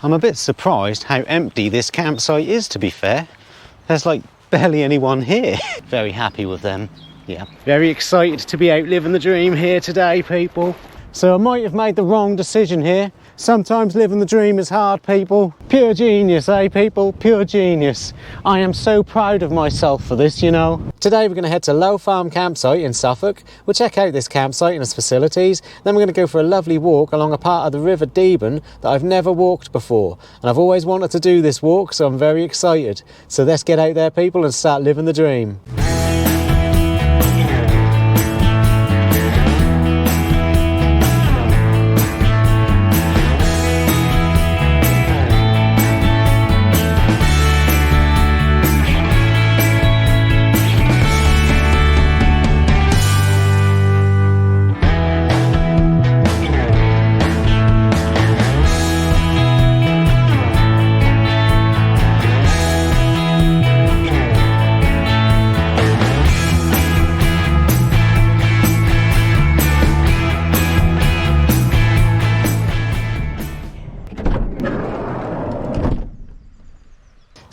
I'm a bit surprised how empty this campsite is, to be fair. There's like barely anyone here. Very happy with them. Yeah, very excited to be out living the dream here today, people. So I might have made the wrong decision here. Sometimes living the dream is hard, people. Pure genius, eh, people? Pure genius. I am so proud of myself for this, you know. Today we're going to head to Low Farm campsite in Suffolk. We'll check out this campsite and its facilities. Then we're going to go for a lovely walk along a part of the River Deben that I've never walked before. And I've always wanted to do this walk, so I'm very excited. So let's get out there, people, and start living the dream.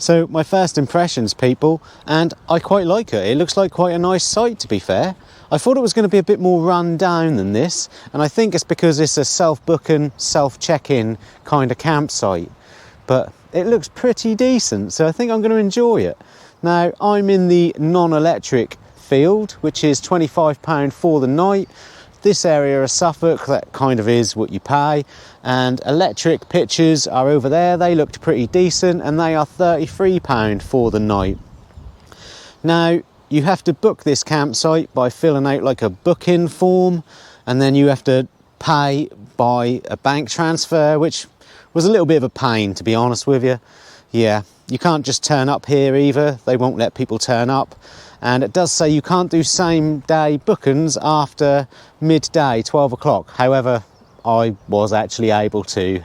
So my first impressions, people, and I quite like it. It looks like quite a nice site, to be fair. I thought it was going to be a bit more run down than this, and I think it's because it's a self-booking, self-check-in kind of campsite. But it looks pretty decent, so I think I'm going to enjoy it. Now, I'm in the non-electric field, which is £25 for the night. This area of Suffolk, that kind of is what you pay, and electric pitches are over there. They looked pretty decent, and they are £33 for the night. Now, you have to book this campsite by filling out like a booking form, and then you have to pay by a bank transfer, which was a little bit of a pain, to be honest with you. Yeah, you can't just turn up here either. They won't let people turn up. And it does say you can't do same day bookings after midday, 12 o'clock. However, I was actually able to.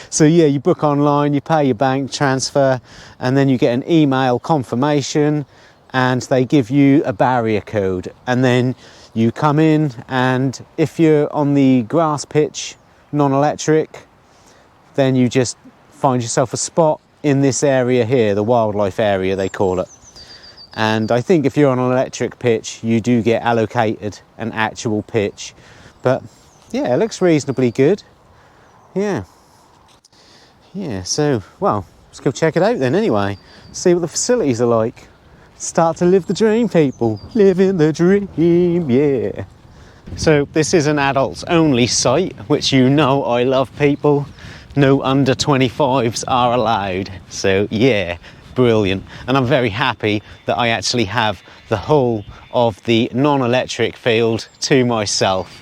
So yeah, you book online, you pay your bank transfer, and then you get an email confirmation, and they give you a barrier code. And then you come in, and if you're on the grass pitch, non-electric, then you just find yourself a spot in this area here, the wildlife area they call it. And I think if you're on an electric pitch, you do get allocated an actual pitch. But yeah, it looks reasonably good. Yeah, so, well, let's go check it out then anyway. See what the facilities are like. Start to live the dream, people. Living the dream, yeah. So this is an adults only site, which you know I love, people. No under 25s are allowed. So yeah. Brilliant, and I'm very happy that I actually have the whole of the non-electric field to myself.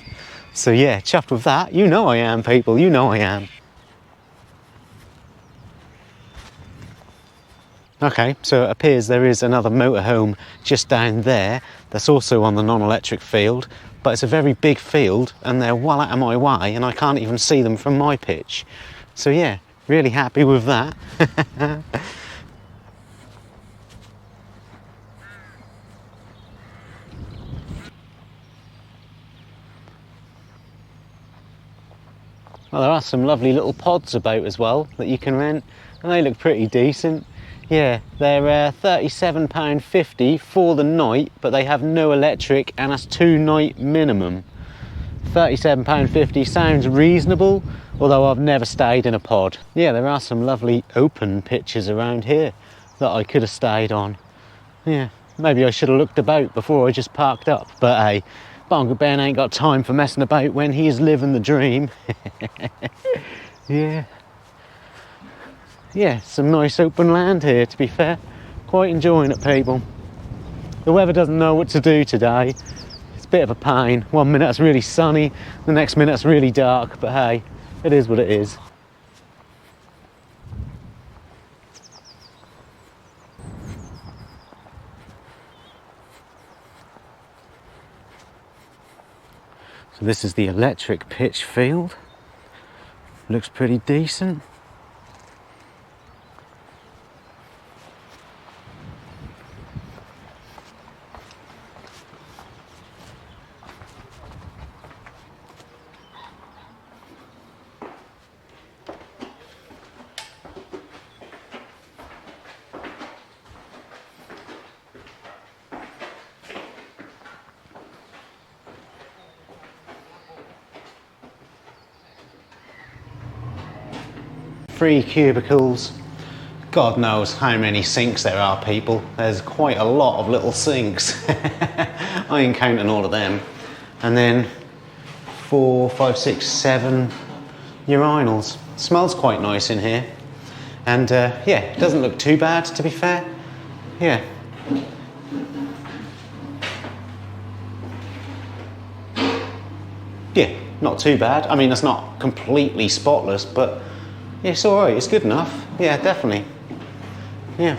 So yeah, chuffed with that. You know I am, people, you know I am. Okay, so it appears there is another motorhome just down there that's also on the non-electric field, but it's a very big field and they're well out of my way and I can't even see them from my pitch. So yeah, really happy with that. Well, there are some lovely little pods about as well that you can rent, and they look pretty decent. Yeah, they're £37.50 for the night, but they have no electric, and that's 2-night minimum. £37.50 sounds reasonable, although I've never stayed in a pod. Yeah, there are some lovely open pitches around here that I could have stayed on. Yeah, maybe I should have looked about before I just parked up, but hey, Bongo Ben ain't got time for messing about when he's living the dream. Yeah, some nice open land here, to be fair. Quite enjoying it, people. The weather doesn't know what to do today. It's a bit of a pain. 1 minute it's really sunny, the next minute it's really dark, but hey, it is what it is. So this is the electric pitch field. Looks pretty decent. 3 cubicles. God knows how many sinks there are, people. There's quite a lot of little sinks. I ain't counting all of them. And then 4, 5, 6, 7 urinals. Smells quite nice in here. And yeah, it doesn't look too bad, to be fair. Yeah. Yeah, not too bad. I mean, it's not completely spotless, but yeah, it's all right. It's good enough. Yeah, definitely. Yeah.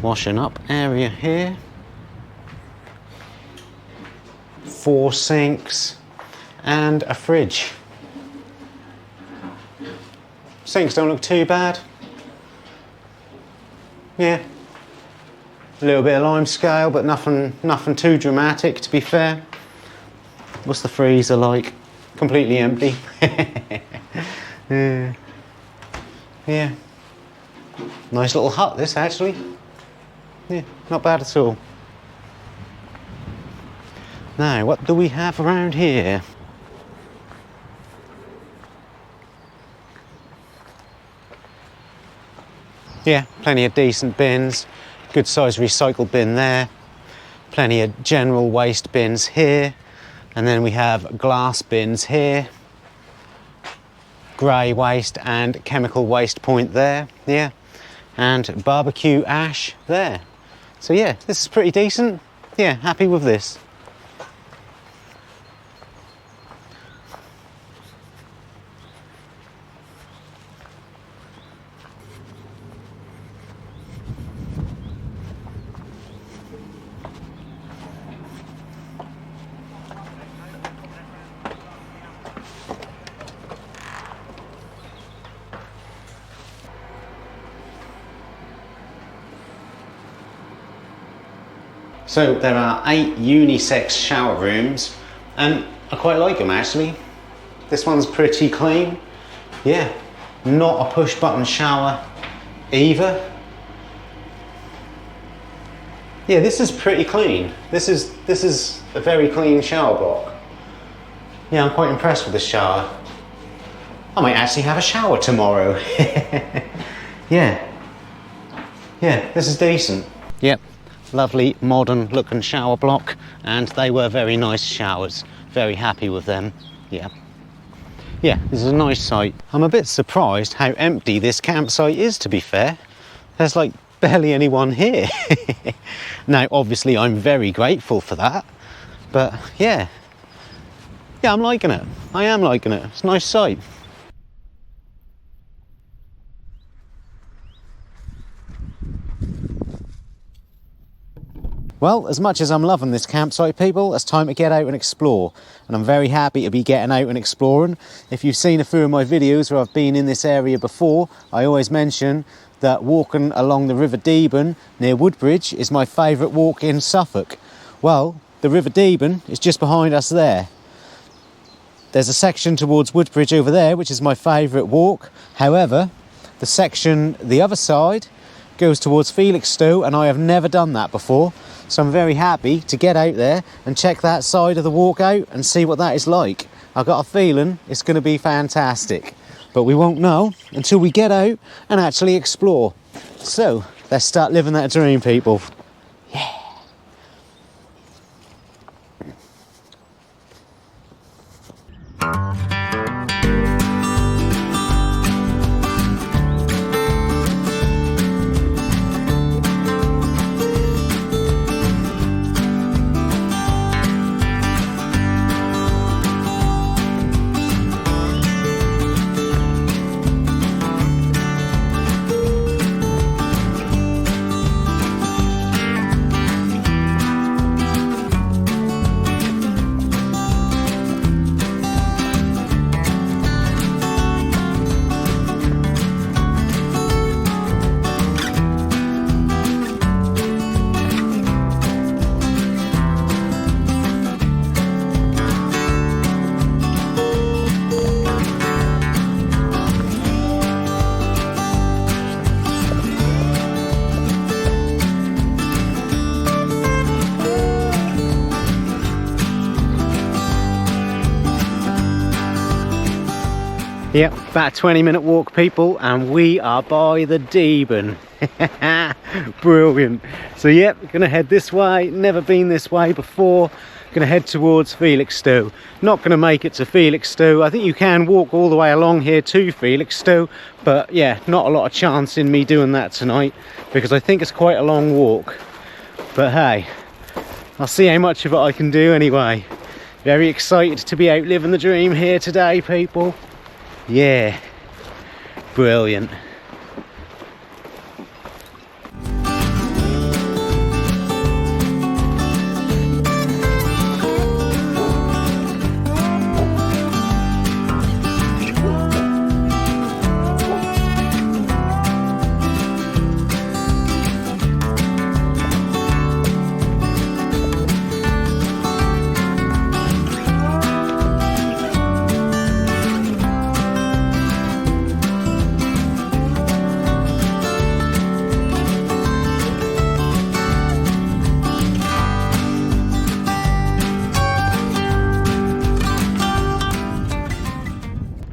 Washing up area here. 4 sinks and a fridge. Sinks don't look too bad. Yeah. A little bit of lime scale, but nothing too dramatic, to be fair. What's the freezer like? Completely empty. Yeah. Yeah. Nice little hut, this, actually. Yeah, not bad at all. Now, what do we have around here? Yeah, plenty of decent bins. Good sized recycle bin there. Plenty of general waste bins here. And then we have glass bins here. Grey waste and chemical waste point there. Yeah. And barbecue ash there. So yeah, this is pretty decent. Yeah, happy with this. So there are 8 unisex shower rooms, and I quite like them actually. This one's pretty clean. Yeah, not a push button shower either. Yeah, this is pretty clean. This is a very clean shower block. Yeah, I'm quite impressed with this shower. I might actually have a shower tomorrow. Yeah. Yeah, this is decent. Yep. Lovely modern looking shower block, and they were very nice showers. Very happy with them. Yeah. Yeah, this is a nice site. I'm a bit surprised how empty this campsite is, to be fair. There's like barely anyone here. Now obviously I'm very grateful for that, but yeah. Yeah, I'm liking it. I am liking it. It's a nice site. Well, as much as I'm loving this campsite, people, it's time to get out and explore. And I'm very happy to be getting out and exploring. If you've seen a few of my videos where I've been in this area before, I always mention that walking along the River Deben near Woodbridge is my favourite walk in Suffolk. Well, the River Deben is just behind us there. There's a section towards Woodbridge over there, which is my favourite walk. However, the section the other side goes towards Felixstowe, and I have never done that before. So I'm very happy to get out there and check that side of the walk out and see what that is like. I've got a feeling it's going to be fantastic, but we won't know until we get out and actually explore. So let's start living that dream, people. Yeah. Yep, about a 20-minute walk, people, and we are by the Deben. Brilliant. So yep, gonna head this way. Never been this way before. Gonna head towards Felixstowe. Not gonna make it to Felixstowe. I think you can walk all the way along here to Felixstowe, but yeah, not a lot of chance in me doing that tonight because I think it's quite a long walk. But hey, I'll see how much of it I can do anyway. Very excited to be out living the dream here today, people. Yeah, brilliant.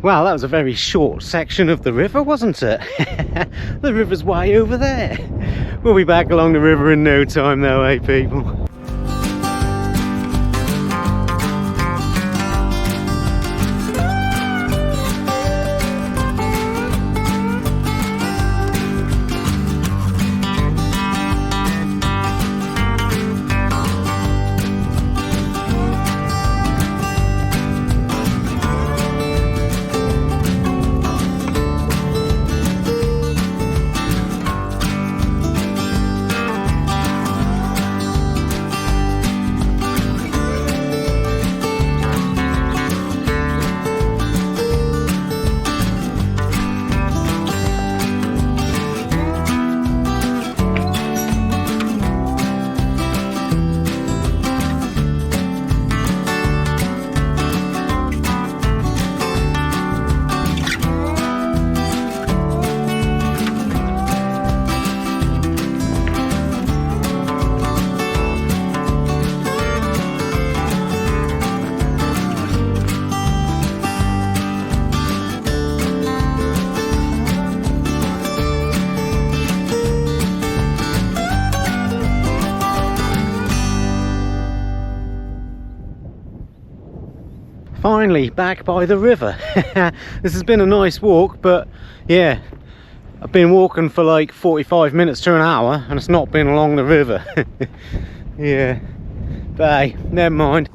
Well, that was a very short section of the river, wasn't it? The river's way over there. We'll be back along the river in no time though, eh, people? Finally back by the river. This has been a nice walk, but yeah, I've been walking for like 45 minutes to an hour and it's not been along the river. Yeah, but hey, never mind.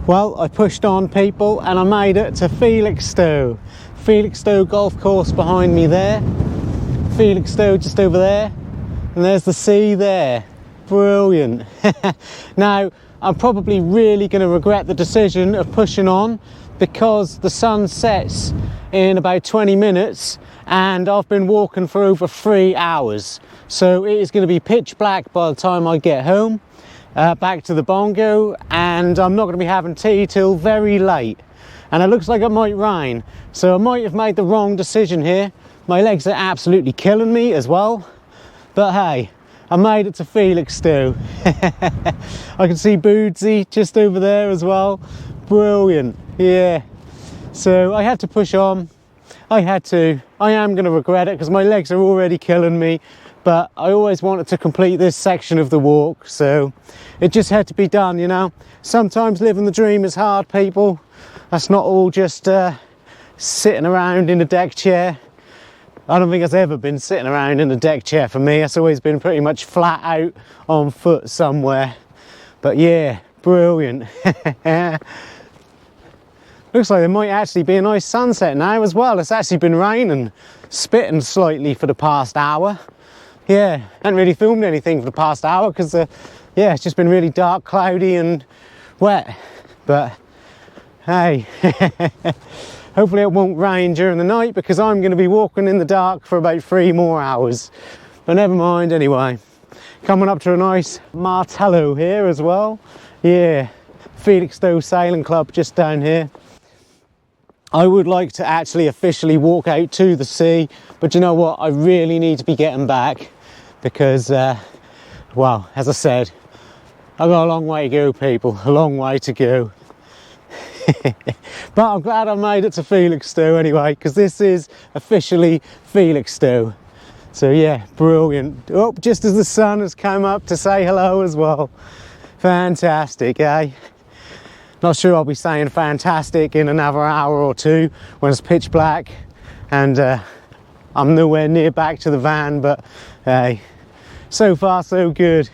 Well, I pushed on, people, and I made it to Felixstowe. Felixstowe golf course behind me there. Felixstowe just over there. And there's the sea there. Brilliant. Now, I'm probably really going to regret the decision of pushing on, because the sun sets in about 20 minutes and I've been walking for over 3 hours. So it is going to be pitch black by the time I get home, back to the bongo, and I'm not going to be having tea till very late. And it looks like it might rain, so I might have made the wrong decision here. My legs are absolutely killing me as well, but hey, I made it to Felixstowe. I can see Bootsy just over there as well. Brilliant, yeah. So I had to push on. I had to. I am going to regret it because my legs are already killing me, but I always wanted to complete this section of the walk, so it just had to be done, you know. Sometimes living the dream is hard, people. That's not all just sitting around in a deck chair. I don't think it's ever been sitting around in a deck chair for me. It's always been pretty much flat out on foot somewhere. But yeah, brilliant. Looks like there might actually be a nice sunset now as well. It's actually been raining, spitting slightly for the past hour. Yeah, haven't really filmed anything for the past hour because yeah, it's just been really dark, cloudy and wet. But hey, hopefully it won't rain during the night because I'm going to be walking in the dark for about 3 more hours. But never mind anyway. Coming up to a nice martello here as well. Yeah, Felixstowe Sailing Club just down here. I would like to actually officially walk out to the sea, but you know what? I really need to be getting back because, well, as I said, I've got a long way to go, people. A long way to go. But I'm glad I made it to Felixstowe anyway, because this is officially Felixstowe. So yeah, brilliant. Oh, just as the sun has come up to say hello as well. Fantastic, eh? Not sure I'll be saying fantastic in another hour or two when it's pitch black and I'm nowhere near back to the van, but hey, so far so good.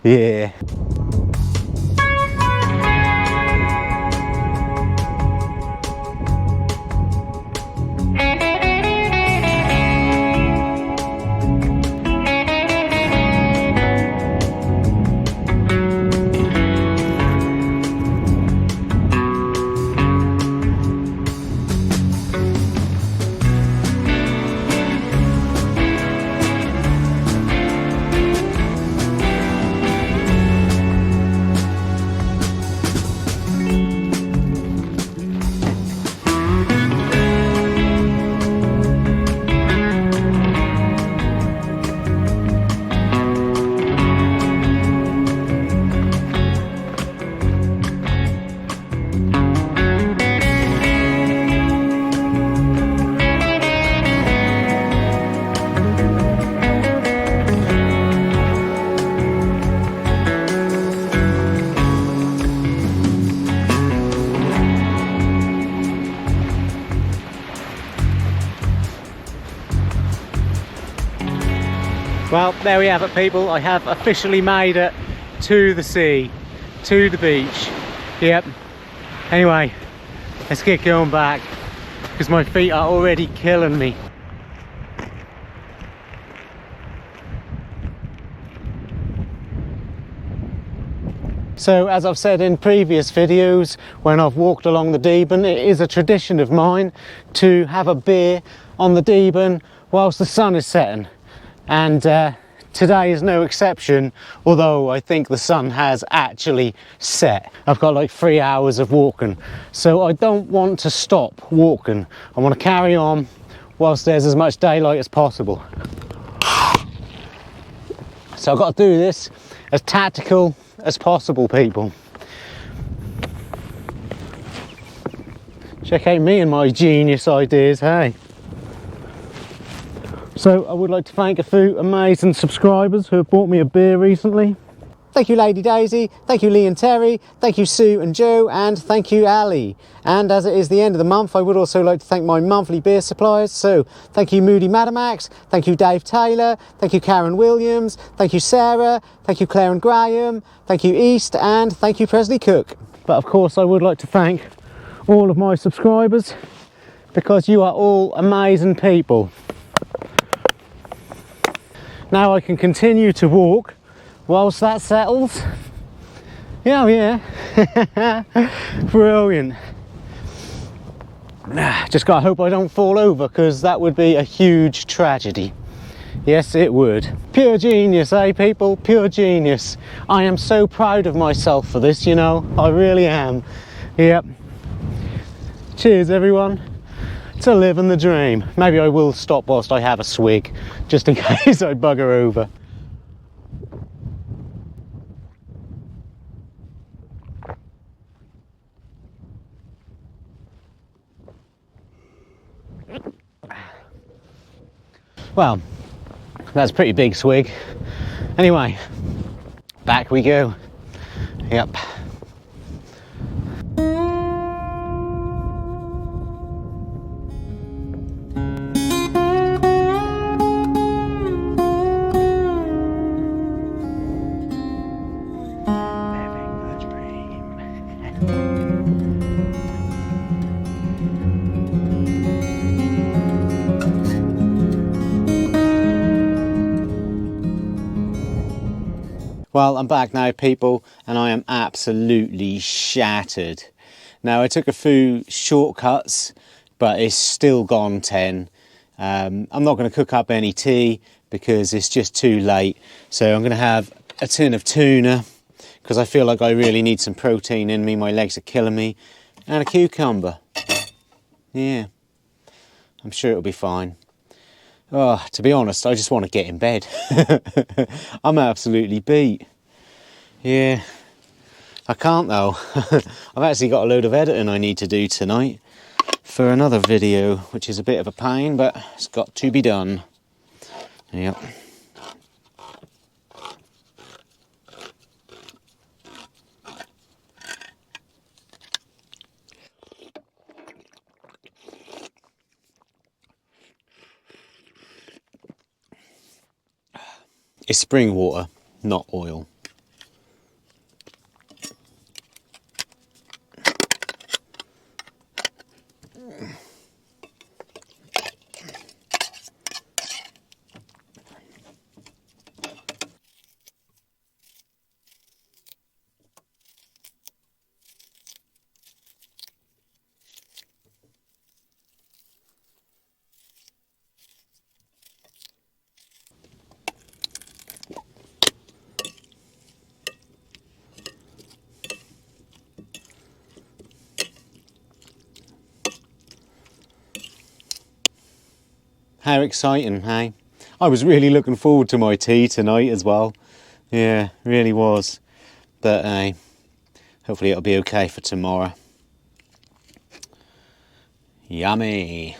Yeah. Well, there we have it, people. I have officially made it to the sea, to the beach. Yep. Anyway, let's get going back because my feet are already killing me. So as I've said in previous videos when I've walked along the Deben, it is a tradition of mine to have a beer on the Deben whilst the sun is setting. And today is no exception, although I think the sun has actually set. I've got like 3 hours of walking, so I don't want to stop walking. I want to carry on whilst there's as much daylight as possible. So I've got to do this as tactical as possible, people. Check out me and my genius ideas, hey? So I would like to thank a few amazing subscribers who have bought me a beer recently. Thank you Lady Daisy, thank you Lee and Terry, thank you Sue and Joe, and thank you Ali. And as it is the end of the month, I would also like to thank my monthly beer suppliers. So thank you Moody Madamax, thank you Dave Taylor, thank you Karen Williams, thank you Sarah, thank you Claire and Graham, thank you East, and thank you Presley Cook. But of course I would like to thank all of my subscribers because you are all amazing people. Now I can continue to walk whilst that settles. Yeah, oh yeah. Brilliant. Just gotta hope I don't fall over, because that would be a huge tragedy. Yes, it would. Pure genius, eh, people? Pure genius. I am so proud of myself for this, you know. I really am. Yep. Cheers, everyone. To living the dream. Maybe I will stop whilst I have a swig, just in case I bugger over. Well, that's a pretty big swig. Anyway, back we go. Yep. Well, I'm back now, people, and I am absolutely shattered. Now, I took a few shortcuts, but it's still gone 10. I'm not going to cook up any tea because it's just too late. So I'm going to have a tin of tuna, because I feel like I really need some protein in me. My legs are killing me. And a cucumber. Yeah, I'm sure it'll be fine. Oh, to be honest, I just want to get in bed. I'm absolutely beat. Yeah, I can't though. I've actually got a load of editing I need to do tonight for another video, which is a bit of a pain, but it's got to be done. Yep. It's spring water, not oil. How exciting, hey? I was really looking forward to my tea tonight as well. Yeah, really was. But hopefully it'll be okay for tomorrow. Yummy.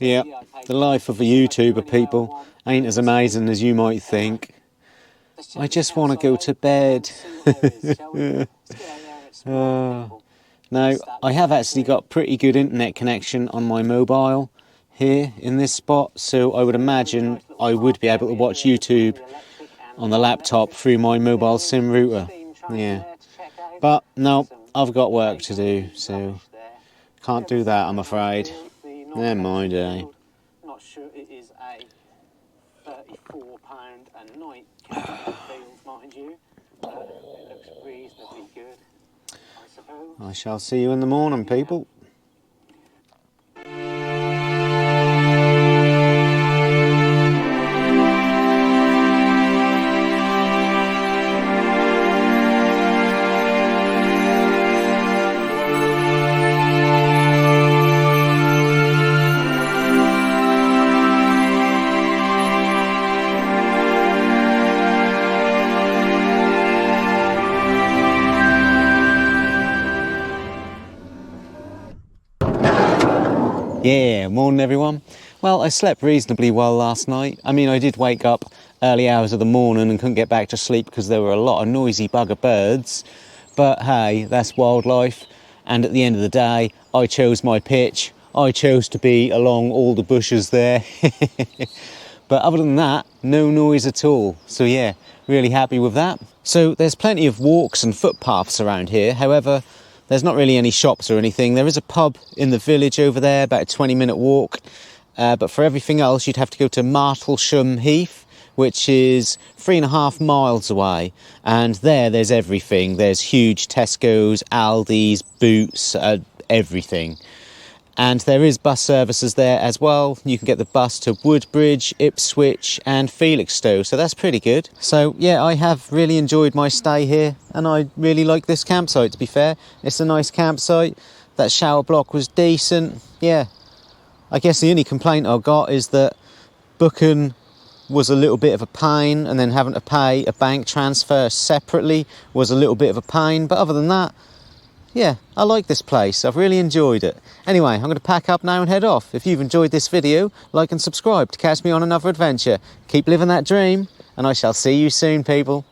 Yeah, the life of a YouTuber, people, ain't as amazing as you might think. I just want to go to bed. Now, I have actually got pretty good internet connection on my mobile here in this spot, so I would imagine I would be able to watch YouTube on the laptop through my mobile SIM router. Yeah, but no, I've got work to do, so can't do that, I'm afraid. Never mind, eh? Not sure it is a £34 a night field, mind you, but it looks reasonably good, I suppose. I shall see you in the morning, people. Yeah, morning everyone. Well, I slept reasonably well last night. I mean, I did wake up early hours of the morning and couldn't get back to sleep because there were a lot of noisy bugger birds. But hey, that's wildlife. And at the end of the day, I chose my pitch. I chose to be along all the bushes there. But other than that, no noise at all. So yeah, really happy with that. So there's plenty of walks and footpaths around here. However, there's not really any shops or anything. There is a pub in the village over there, about a 20-minute walk. But for everything else, you'd have to go to Martlesham Heath, which is 3.5 miles away. And there's everything. There's huge Tesco's, Aldi's, Boots, everything. And there is bus services there as well. You can get the bus to Woodbridge, Ipswich and Felixstowe, so that's pretty good. So yeah, I have really enjoyed my stay here and I really like this campsite, to be fair. It's a nice campsite. That shower block was decent. Yeah, I guess the only complaint I got is that booking was a little bit of a pain, and then having to pay a bank transfer separately was a little bit of a pain. But other than that, yeah, I like this place. I've really enjoyed it. Anyway, I'm going to pack up now and head off. If you've enjoyed this video, like and subscribe to catch me on another adventure. Keep living that dream, and I shall see you soon, people.